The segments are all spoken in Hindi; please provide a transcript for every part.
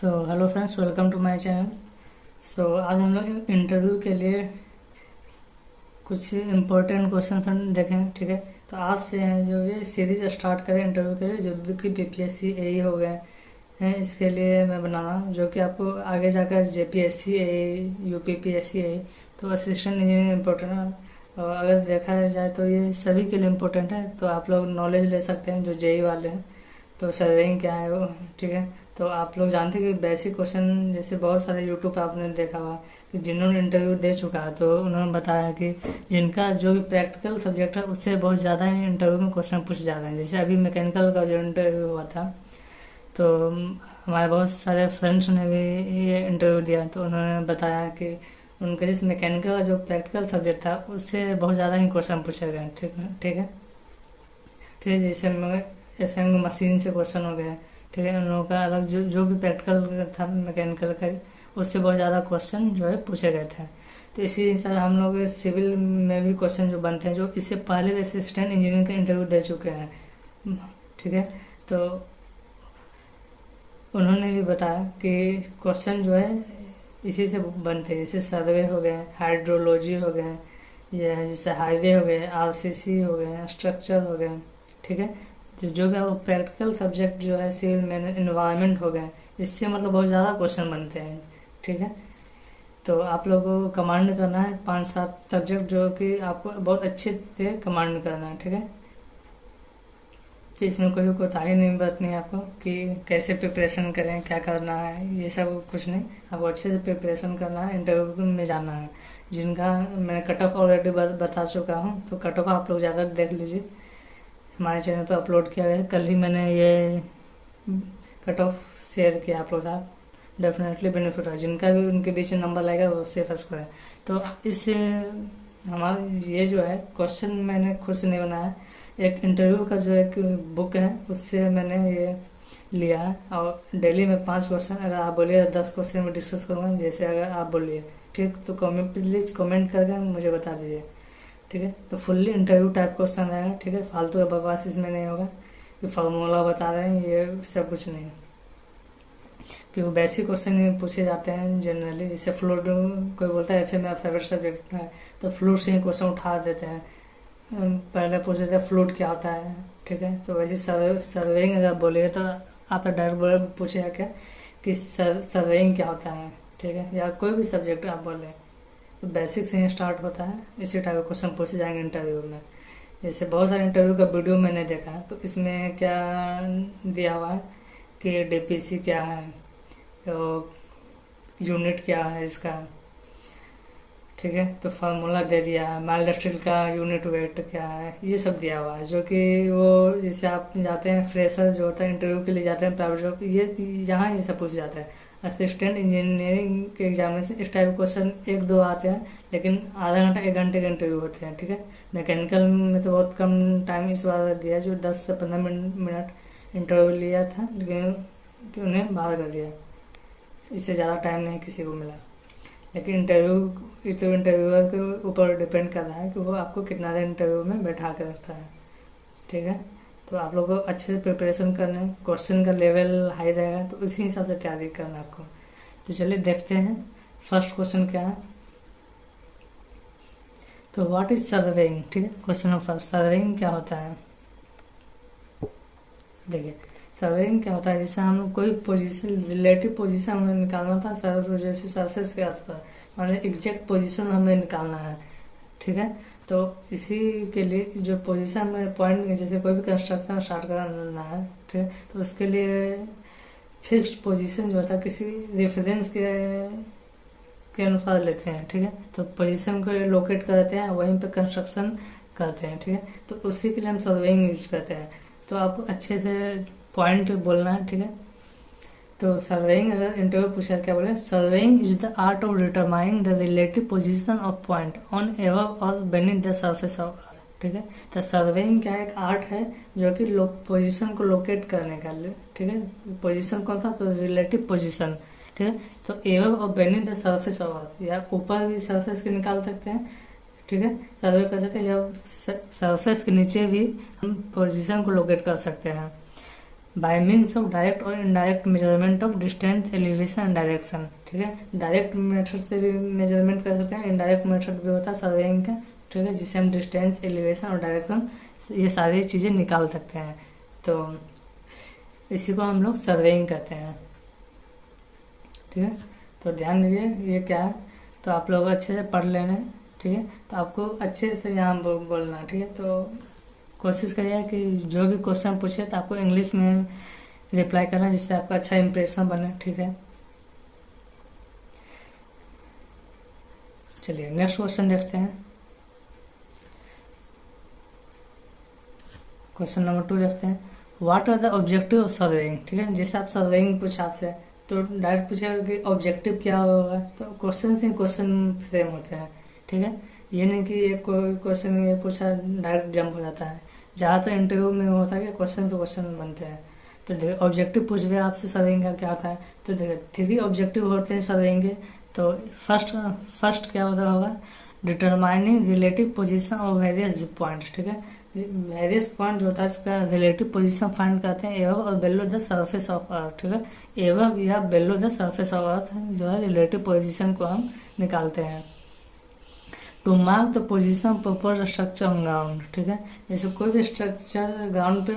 So hello friends, welcome to my channel. आज हम लोग इंटरव्यू के लिए कुछ इम्पोर्टेंट क्वेश्चन हम देखें, ठीक है। तो आज से हैं जो ये सीरीज स्टार्ट करें इंटरव्यू के लिए, जो भी कि पीपीएससी एई हो गए हैं, इसके लिए मैं बना रहा हूँ, जो कि आपको आगे जाकर जेपीएससी एई, यूपीपीएससी एई, तो असिस्टेंट इंजीनियर इम्पोर्टेंट है। और अगर देखा जाए तो ये सभी के लिए इम्पोर्टेंट है, तो आप लोग नॉलेज ले सकते हैं जो जेई वाले हैं। तो सर्वेइंग क्या है वो, ठीक है। तो आप लोग जानते हैं कि बेसिक क्वेश्चन जैसे बहुत सारे यूट्यूब पे आपने देखा हुआ कि जिन्होंने इंटरव्यू दे चुका है, तो उन्होंने बताया कि जिनका जो भी प्रैक्टिकल सब्जेक्ट है उससे बहुत ज़्यादा ही इंटरव्यू में क्वेश्चन पूछ जाते हैं। जैसे अभी मैकेनिकल का जो इंटरव्यू हुआ था, तो हमारे बहुत सारे फ्रेंड्स ने भी ये इंटरव्यू दिया, तो उन्होंने बताया कि उनके जिस मैकेनिकल का जो प्रैक्टिकल सब्जेक्ट था उससे बहुत ज़्यादा ही क्वेश्चन पूछे गए। ठीक है, ठीक है, ठीक है। जैसे एफएम मशीन से क्वेश्चन हो गया, ठीक है। उन लोगों का अलग जो जो भी प्रैक्टिकल था मैकेनिकल का, उससे बहुत ज़्यादा क्वेश्चन जो है पूछे गए थे। तो इसी हिसाब से हम लोग सिविल में भी क्वेश्चन जो बनते हैं, जो इससे पहले भी असिस्टेंट इंजीनियर का इंटरव्यू दे चुके हैं, ठीक है। तो उन्होंने भी बताया कि क्वेश्चन जो है इसी से बनते हैं, जैसे सर्वे हो गए, हाइड्रोलॉजी हो गए, या जैसे हाईवे हो गए, आरसीसी हो गए, स्ट्रक्चर हो गए, ठीक है। तो जो भी आपको प्रैक्टिकल सब्जेक्ट जो है सिविल में इन्वायरमेंट हो गए, इससे मतलब बहुत ज़्यादा क्वेश्चन बनते हैं, ठीक है। तो आप लोगों को कमांड करना है 5-7 सब्जेक्ट, जो कि आपको बहुत अच्छे से कमांड करना है, ठीक है। तो इसमें कोई कोताही नहीं बरतनी है आपको कि कैसे प्रिपरेशन करें, क्या करना है, ये सब कुछ नहीं। आपको अच्छे से प्रिपरेशन करना है, इंटरव्यू में जाना है। जिनका मैं कट ऑफ ऑलरेडी बता चुका हूँ, तो कट ऑफ आप लोग जाकर देख लीजिए, हमारे चैनल पर अपलोड किया गया है। कल ही मैंने ये कट ऑफ शेयर किया आप लोग साथ, डेफिनेटली बेनिफिट होगा। जिनका भी उनके बीच नंबर लगेगा वो उससे फर्स्ट करें। तो इससे हमारा ये जो है क्वेश्चन मैंने खुद से नहीं बनाया, एक इंटरव्यू का जो एक बुक है उससे मैंने ये लिया है। और डेली में 5 क्वेश्चन, अगर आप बोलिए 10 क्वेश्चन में डिस्कस करूँगा, जैसे अगर आप बोलिए, ठीक। तो प्लीज़ कमेंट करके मुझे बता दीजिए, ठीक है। तो फुल्ली इंटरव्यू टाइप क्वेश्चन रहेगा, ठीक है। फालतू का बकवास इसमें नहीं होगा कि फार्मूला बता रहे हैं, ये सब कुछ नहीं है। क्योंकि बेसिक क्वेश्चन पूछे जाते हैं जनरली, जैसे फ्लूइड, कोई बोलता है एफए मेरा फेवरेट सब्जेक्ट है, तो फ्लूइड से ही क्वेश्चन उठा देते हैं। पहले पूछ लेते हैं फ्लूइड क्या होता है, ठीक है। तो वैसे सर्वेइंग अगर बोलिए तो आप डायरेक्ट पूछेगा क्या कि सर्वेइंग क्या होता है, ठीक है। या कोई भी सब्जेक्ट आप बोले, तो बेसिक से ही स्टार्ट होता है। इसी टाइप के क्वेश्चन पूछे जाएंगे इंटरव्यू में। जैसे बहुत सारे इंटरव्यू का वीडियो मैंने देखा है, तो इसमें क्या दिया हुआ है कि डीपीसी क्या है, तो यूनिट क्या है इसका, ठीक है। तो फार्मूला दे दिया है, माइल्ड स्टील का यूनिट वेट क्या है, ये सब दिया हुआ है। जो कि वो जैसे आप जाते हैं फ्रेशर जो होता है इंटरव्यू के लिए जाते हैं प्राइवेट जॉब, ये यहाँ ये सब पूछ जाता है। असिस्टेंट इंजीनियरिंग के एग्जामिनेशन इस टाइप क्वेश्चन 1-2 आते हैं, लेकिन आधा घंटा 1 घंटे के इंटरव्यू होते हैं, ठीक है। मैकेनिकल में तो बहुत कम टाइम इस बार दिया, जो 10 से 15 मिनट इंटरव्यू लिया था, लेकिन उन्हें बाहर कर दिया। इससे ज़्यादा टाइम नहीं किसी को मिला। लेकिन इंटरव्यू तो इंटरव्यूअर के ऊपर डिपेंड कर रहा है कि वो आपको कितना देर इंटरव्यू में बैठा कर रखता है, ठीक है। तो आप लोगों को अच्छे से प्रिपरेशन करना है, क्वेश्चन का लेवल हाई रहेगा, तो उसी हिसाब से तैयारी करना है आपको। तो चलिए देखते हैं फर्स्ट क्वेश्चन क्या है। तो व्हाट इज सर्वेइंग, ठीक है। क्वेश्चन नंबर फर्स्ट, सर्वेइंग क्या होता है। देखिए, सर्वेइंग क्या होता है, जैसे हम कोई पोजीशन, रिलेटिव पोजीशन हमें निकालना था जैसे सरफेस के आसपास, माने एग्जैक्ट पोजीशन हमें निकालना है, ठीक है। तो इसी के लिए जो पोजीशन में पॉइंट, जैसे कोई भी कंस्ट्रक्शन स्टार्ट करना है, ठीक है, तो उसके लिए फिक्स्ड पोजीशन जो होता है किसी रेफरेंस के अनुसार लेते हैं, ठीक है। तो पोजीशन को लोकेट करते हैं, वहीं पे कंस्ट्रक्शन करते हैं, ठीक है। तो उसी के लिए हम सर्वेइंग यूज करते हैं। तो आपको अच्छे से पॉइंट बोलना है, ठीक है। तो सर्वेइंग अगर इंटरव्यू पूछा क्या बोले, surveying is the art of determining the relative position of point on above और बेनीथ द सरफेस ऑफ, ठीक है। तो सर्वेइंग क्या एक आर्ट है जो कि पोजीशन को लोकेट करने का, ठीक है। पोजीशन कौन सा, तो रिलेटिव पोजीशन, ठीक है। तो एबव और बेनीथ द सरफेस ऑफ, या ऊपर भी सरफेस के निकाल सकते हैं, ठीक है, सर्वे कर सकते हैं, या सरफेस के नीचे भी हम पोजीशन को लोकेट कर सकते हैं। बाय मीन्स ऑफ डायरेक्ट और indirect measurement of distance, elevation and direction. ठीक है, डायरेक्ट मेथड से भी मेजरमेंट कर सकते हैं, इनडायरेक्ट मेथड भी होता है सर्वेइंग का। ठीक है, जिससे हम डिस्टेंस, एलिवेशन और डायरेक्शन ये सारी चीज़ें निकाल सकते हैं। तो इसी को हम लोग सर्वेइंग कहते हैं। ठीक है, तो ध्यान दीजिए ये क्या है, तो आप लोग अच्छे से पढ़ लेना है। ठीक है, तो आपको अच्छे से यहाँ बोलना है। ठीक है, तो कोशिश करिए कि जो भी क्वेश्चन पूछे तो आपको इंग्लिश में रिप्लाई करना, जिससे आपका अच्छा इंप्रेशन बने। ठीक है, चलिए नेक्स्ट क्वेश्चन देखते हैं। क्वेश्चन नंबर 2 देखते हैं, what are the objective of surveying. ठीक है, जैसे आप सर्वेइंग पूछा आपसे तो डायरेक्ट पूछेगा कि ऑब्जेक्टिव क्या होगा, तो क्वेश्चन से क्वेश्चन फ्रेम होते हैं। ठीक है, ये नहीं कि एक कोई क्वेश्चन ये पूछा डायरेक्ट जंप हो जाता है। ज़्यादातर इंटरव्यू में होता है कि क्वेश्चन से क्वेश्चन बनते हैं। तो देखिए ऑब्जेक्टिव पूछ गया आपसे सर्वेइंग का क्या होता है, तो देखिए 3 ऑब्जेक्टिव होते हैं सर्वेइंग के। तो फर्स्ट क्या होता होगा, determining relative position of various points. ठीक है, वेरियस पॉइंट जो होता है इसका रिलेटिव पोजीशन फाइंड करते हैं एवं और below the surface of earth. ठीक है, एवं या below the surface of earth जो है रिलेटिव पोजीशन को हम निकालते हैं। To mark the position propose structure on ground. ठीक है, जैसे कोई भी स्ट्रक्चर ग्राउंड पे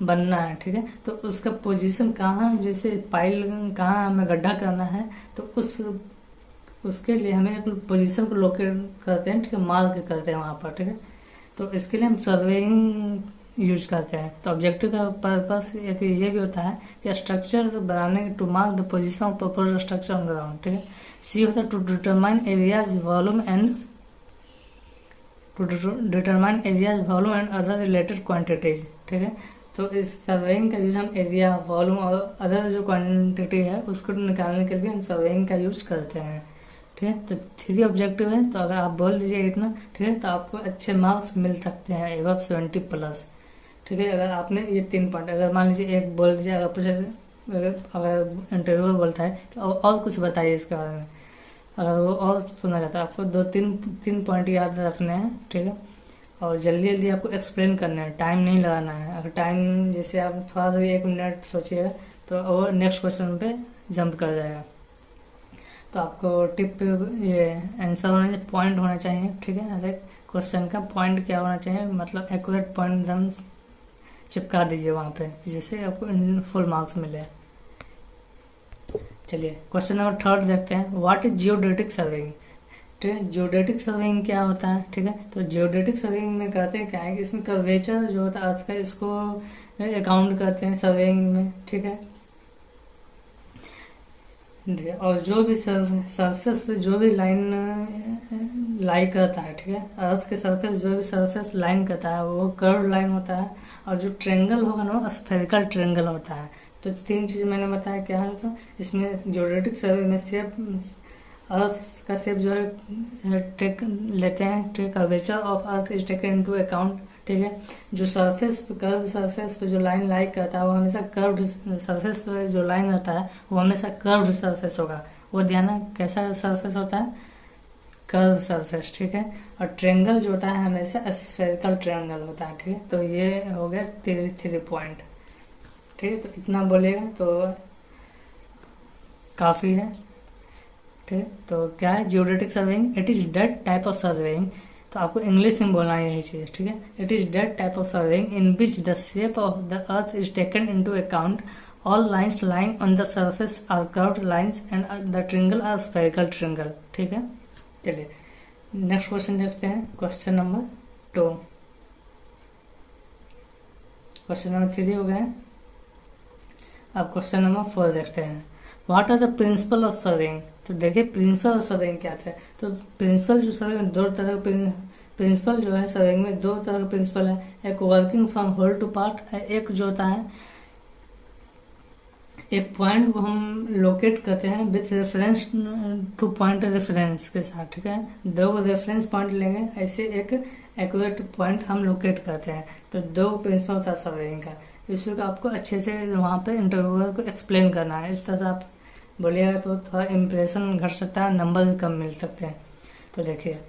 बनना है। ठीक है, तो उसका पोजीशन कहाँ, जैसे पाइल कहाँ हमें गड्ढा करना है, तो उसके लिए हमें एक पोजीशन को लोकेट करते हैं। ठीक है, मार्क करते हैं वहाँ पर। ठीक है, तो इसके लिए हम सर्वेइंग यूज करते हैं। तो ऑब्जेक्टिव का पर्पस एक ये भी होता है कि स्ट्रक्चर बनाने, to mark the position of propose structure on ground. ठीक है, सी होता है to determine areas volume and other related quantities. ठीक है, तो इस सर्वेइंग का यूज हम एरिया, वॉल्यूम और अदर जो क्वांटिटी है उसको निकालने के लिए हम सर्वेइंग का यूज करते हैं। ठीक है, तो 3 ऑब्जेक्टिव है, तो अगर आप बोल दीजिए इतना, ठीक है, तो आपको अच्छे मार्क्स मिल सकते हैं एवं 70+। ठीक है, अगर आपने ये 3 पॉइंट, अगर मान लीजिए एक बोल दीजिए, अगर पूछे, अगर इंटरव्यू बोलता है कि और कुछ बताइए इसके बारे में, अगर वो और सुना जाता है, आपको 2-3 पॉइंट याद रखने हैं। ठीक है, और जल्दी जल्दी आपको एक्सप्लेन करना है, टाइम नहीं लगाना है। अगर टाइम जैसे आप थोड़ा सा 1 मिनट सोचिएगा तो वो नेक्स्ट क्वेश्चन पे जंप कर जाएगा। तो आपको टिप ये आंसर होना चाहिए, पॉइंट होना चाहिए। ठीक है, हर एक क्वेश्चन का पॉइंट क्या होना चाहिए, मतलब एक्यूरेट पॉइंट एकदम चिपका दीजिए वहाँ पे, जिससे आपको फुल मार्क्स मिले। चलिए क्वेश्चन नंबर 3 देखते हैं, व्हाट इज जियोडेटिक सर्वेइंग। ठीक है, जियोडेटिक सर्वेइंग क्या होता है। ठीक है, तो जियोडेटिक सर्वेइंग में कहते हैं क्या है कि इसमें कर्वेचर जो होता है अर्थ का, इसको अकाउंट करते हैं सर्वेइंग में। ठीक है, और जो भी सरफेस पे जो भी लाइन लाई करता है, ठीक है, अर्थ के सरफेस जो भी सरफेस लाइन करता है वो कर्व लाइन होता है, और जो ट्रेंगल होगा ना वो स्फेरिकल ट्रेंगल होता है। तो 3 चीज मैंने बताया क्या है, तो इसमें जियोडेटिक सर्वे में शेप, अर्थ का शेप जो है टेक लेते हैं। ठीक है, curvature of earth is taken into account. ठीक है, जो सरफेस पे, कर्व सरफेस पे जो लाइन लाई करता है वो हमेशा कर्व्ड सरफेस पे जो लाइन रहता है वो हमेशा कर्व्ड सरफेस होगा। वो ध्यान है कैसा सरफेस होता है, कर्व सरफेस। ठीक है, और ट्रेंगल जो होता है हमेशा स्फेरिकल ट्रेंगल होता है। ठीक है, तो ये हो गया 3 पॉइंट। ठीक है, तो इतना बोलेगा तो काफी है। ठीक है, तो क्या है geodetic surveying, it is that type of surveying. तो आपको इंग्लिश में बोलना है यही चीज। ठीक है, it is that type of surveying in which the shape of the earth is taken into account, all lines lying on the surface are curved lines and the triangle are spherical triangle. ठीक है, चलिए नेक्स्ट क्वेश्चन देखते हैं, क्वेश्चन नंबर 2। क्वेश्चन नंबर 3 हो गया। अब क्वेश्चन नंबर 4 देखते हैं, what are the principle of surveying. तो देखिए प्रिंसिपल ऑफ सर्वेइंग क्या था। तो प्रिंसिपल जो सर्वेइंग 2 तरह का प्रिंसिपल जो है सर्वेइंग में 2 तरह का प्रिंसिपल है, एक working from whole to part, एक जो होता है एक पॉइंट को हम लोकेट करते हैं with reference two point reference के साथ। ठीक है, 2 रेफरेंस पॉइंट लेंगे, ऐसे एक एक्यूरेट पॉइंट हम लोकेट करते हैं। तो 2 प्रिंसिपल होता है सर्वेइंग का, इसको आपको अच्छे से वहाँ पे इंटरव्यूअर को एक्सप्लेन करना है। इस तरह से आप बोलिएगा तो थोड़ा इम्प्रेशन घट सकता है, नंबर भी कम मिल सकते हैं। तो देखिए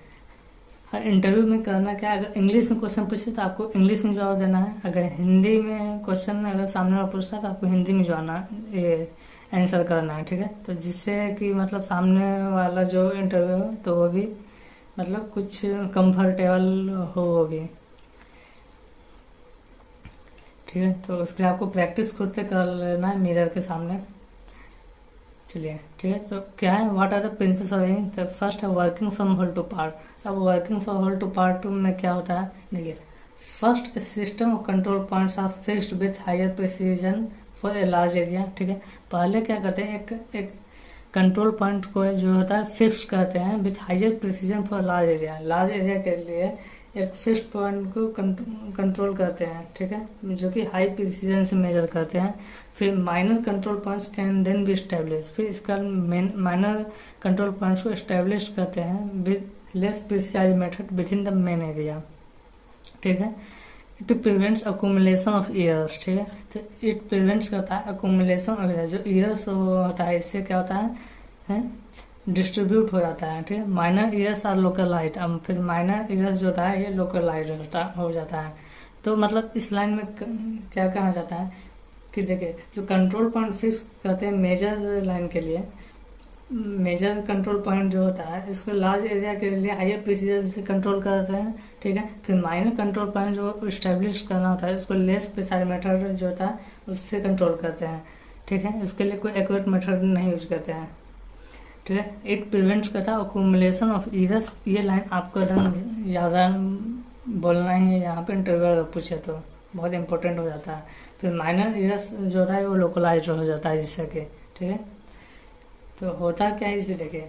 इंटरव्यू में करना क्या है, अगर इंग्लिश में क्वेश्चन पूछे तो आपको इंग्लिश में जवाब देना है, अगर हिंदी में क्वेश्चन अगर सामने वाला पूछता है तो आपको हिंदी में जवाब ये आंसर करना है, ठीक है। तो जिससे कि मतलब सामने वाला जो इंटरव्यू हो तो वो भी मतलब कुछ कंफर्टेबल होगी, ठीक है। तो उसके लिए आपको प्रैक्टिस खुद से कर लेना है मिरर के सामने। चलिए ठीक है, तो क्या है, what are the principles of ranking. तो फर्स्ट है working from whole to part. अब working from whole to part में क्या होता है, देखिए first system of control points are fixed with higher precision for a large area, ठीक है। पहले क्या करते हैं, एक कंट्रोल पॉइंट को जो होता है फिक्स करते हैं with higher precision for large area, large area के लिए एक फिक्स पॉइंट को कंट्रोल करते हैं, ठीक है, जो कि हाई प्रिसीजन से मेजर करते हैं। फिर minor control points can then be establish, फिर इसका माइनर कंट्रोल पॉइंट्स को स्टेब्लिश करते हैं with less precise method within the main area, ठीक है। It prevents accumulation of errors, ठीक है। तो इट प्रिवेंट्स करता है अकोमुलेशन ऑफ एरर्स, जो एरर्स होता है इससे क्या होता है डिस्ट्रीब्यूट हो जाता है, ठीक है। माइनर एरर्स आर लोकलाइज्ड, अब फिर माइनर एरर्स जो होता है ये लोकलाइज्ड हो जाता है। तो मतलब इस लाइन में क्या कहना चाहता है कि देखिए जो कंट्रोल पॉइंट फिक्स करते हैं मेजर लाइन के लिए, मेजर कंट्रोल पॉइंट जो होता है इसको लार्ज एरिया के लिए हायर प्रिसीजन से कंट्रोल करते हैं, ठीक है। फिर माइनर कंट्रोल पॉइंट जो स्टेब्लिश करना होता है उसको लेस प्रिसाइज मेथड जो होता है उससे कंट्रोल करते हैं, ठीक है। उसके लिए कोई एक्यूरेट मेथड नहीं यूज करते हैं, ठीक है। इट प्रिवेंट्स करता है अक्यूमुलेशन ऑफ एरर्स, ये लाइन आपको एकदम याद बोलना ही है, यहाँ पे इंटरव्यू पूछे तो बहुत इंपॉर्टेंट हो जाता है। फिर माइनर एरर्स जो होता है वो लोकलाइज हो जाता है जिससे कि, ठीक है। तो होता क्या है इसे देखिए,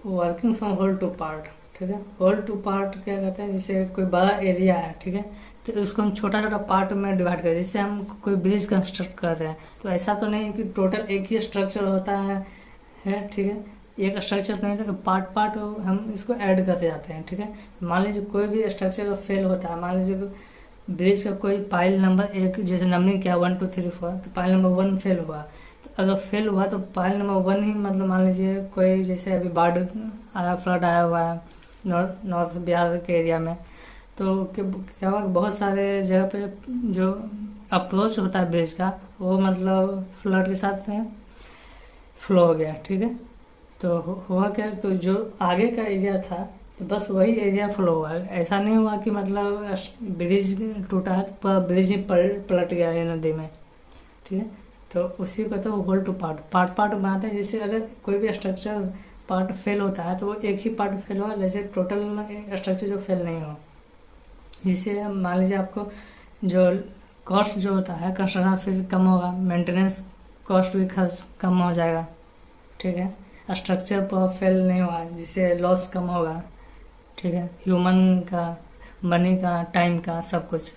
working from whole to part, ठीक है। होल टू पार्ट क्या कहते हैं, जैसे कोई बड़ा एरिया है, ठीक है, तो उसको हम छोटा छोटा पार्ट में डिवाइड करें, जिससे हम कोई ब्रिज कंस्ट्रक्ट कर रहे हैं। तो ऐसा तो नहीं कि टोटल एक ही स्ट्रक्चर होता है, ठीक है, एक स्ट्रक्चर नहीं तो पार्ट पार्ट हम इसको ऐड करते जाते हैं, ठीक है। मान लीजिए कोई भी स्ट्रक्चर का फेल होता है, मान लीजिए ब्रिज का कोई पाइल नंबर एक जैसे नंबरिंग किया 1 2 3 4, तो पाइल नंबर 1 फेल हुआ, तो अगर फेल हुआ तो पाइल नंबर 1 ही मतलब मान लीजिए कोई जैसे अभी बाढ़ आया, फ्लड आया हुआ है नॉर्थ बिहार के एरिया में, तो क्या हुआ बहुत सारे जगह पे जो अप्रोच होता है ब्रिज का वो मतलब फ्लड के साथ फ्लो हो गया, ठीक है। तो हुआ क्या, तो जो आगे का एरिया था तो बस वही एरिया फ्लो हुआ, ऐसा नहीं हुआ कि मतलब ब्रिज टूटा है तो ब्रिज ही पलट गया है नदी में, ठीक है। तो उसी को तो whole to part part part बनाते हैं, जिससे अगर कोई भी स्ट्रक्चर पार्ट फेल होता है तो वो एक ही पार्ट फेल हुआ, जैसे टोटल स्ट्रक्चर जो फेल नहीं हो, जिससे मान लीजिए आपको जो कॉस्ट जो होता है कंस्ट्रक्शन फिर कम होगा, मेंटेनेंस कॉस्ट भी खर्च कम हो जाएगा, ठीक है। स्ट्रक्चर पर फेल नहीं हुआ जिससे लॉस कम होगा, ठीक है, ह्यूमन का, मनी का, टाइम का, सब कुछ।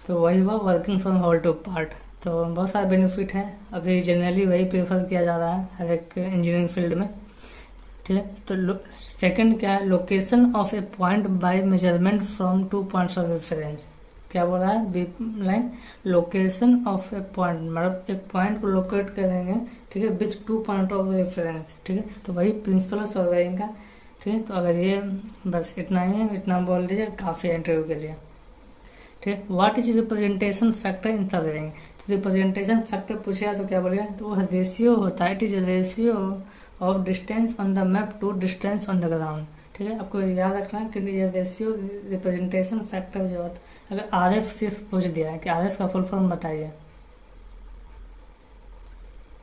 तो वही हुआ working from whole to part. तो बहुत सारे बेनिफिट है, अभी जनरली वही प्रेफर किया जा रहा है हर एक इंजीनियरिंग फील्ड में, ठीक है। तो सेकंड क्या है, location of a point by measurement from 2 points of reference. क्या बोल रहा है B line, location of a point मतलब एक पॉइंट को लोकेट करेंगे, ठीक है, विथ 2 पॉइंट ऑफ रेफरेंस, ठीक है। तो वही प्रिंसिपल है सर्वेइंग का, ठीक है। तो अगर ये बस इतना ही है, इतना बोल दीजिए काफ़ी है इंटरव्यू के लिए, ठीक है। What is representation factor in surveying. तो रिप्रेजेंटेशन फैक्टर पूछेगा तो क्या बोलेगा, तो वह रेशियो होता है, it is ratio of distance on the map to distance on the ground, ठीक है। आपको याद रखना है कि ये रेशियो रिप्रेजेंटेशन फैक्टर जो होता है, अगर आरएफ सिर्फ पूछ दिया है कि आरएफ का फुल फॉर्म बताइए,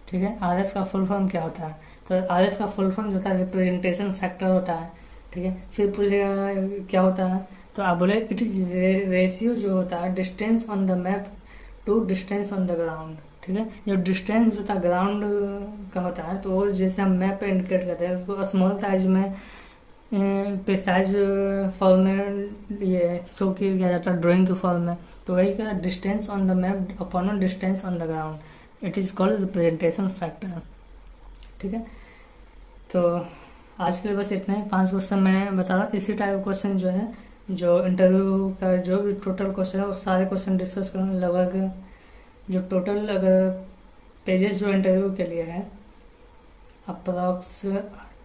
ठीक है, आरएफ का फुल फॉर्म क्या होता है, तो आरएफ का फुल फॉर्म जो होता है रिप्रेजेंटेशन फैक्टर होता है, ठीक है। फिर पूछेगा क्या होता है, तो आप बोले इट इज रेशियो जो होता है distance on the map to distance on the ground, ठीक है। जो डिस्टेंस जो था ग्राउंड का होता है तो वो जैसे हम मैप पे इंडिकेट करते हैं उसको स्मॉल साइज में प्रिसाइज फॉर्म में ये शो किया जाता है ड्राइंग के फॉर्म में, तो वही का distance on the map upon distance on the ground, it is called representation factor, ठीक है। तो आज के लिए बस इतना ही, 5 क्वेश्चन मैं बता रहा हूँ, इसी टाइप क्वेश्चन जो है जो इंटरव्यू का जो भी टोटल क्वेश्चन है वो सारे क्वेश्चन डिस्कस करूँगा। लगभग जो टोटल अगर पेजेस जो इंटरव्यू के लिए है अप्रॉक्स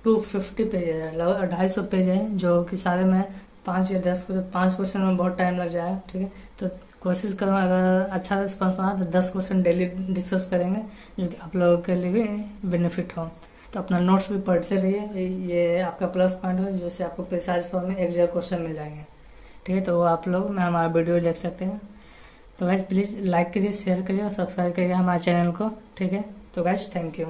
250 पेज है, लगभग 250 पेज है, जो कि सारे में 5 या 10 5 क्वेश्चन में बहुत टाइम लग जाएगा। ठीक है, तो कोशिश करो अगर अच्छा रिस्पॉन्स रहा तो 10 क्वेश्चन डेली डिस्कस करेंगे, जो कि आप लोगों के लिए भी बेनिफिट हो। तो अपना नोट्स भी पढ़ते रहिए, ये आपका प्लस पॉइंट है, जिससे आपको प्रिसाइज फॉर्म में एग्जैक्ट क्वेश्चन मिल जाएंगे। ठीक है, तो वो आप लोग में हमारा वीडियो देख सकते हैं। तो गाइज प्लीज़ लाइक करिए, शेयर करिए और सब्सक्राइब करिए हमारे चैनल को। ठीक है, तो गाइज थैंक यू।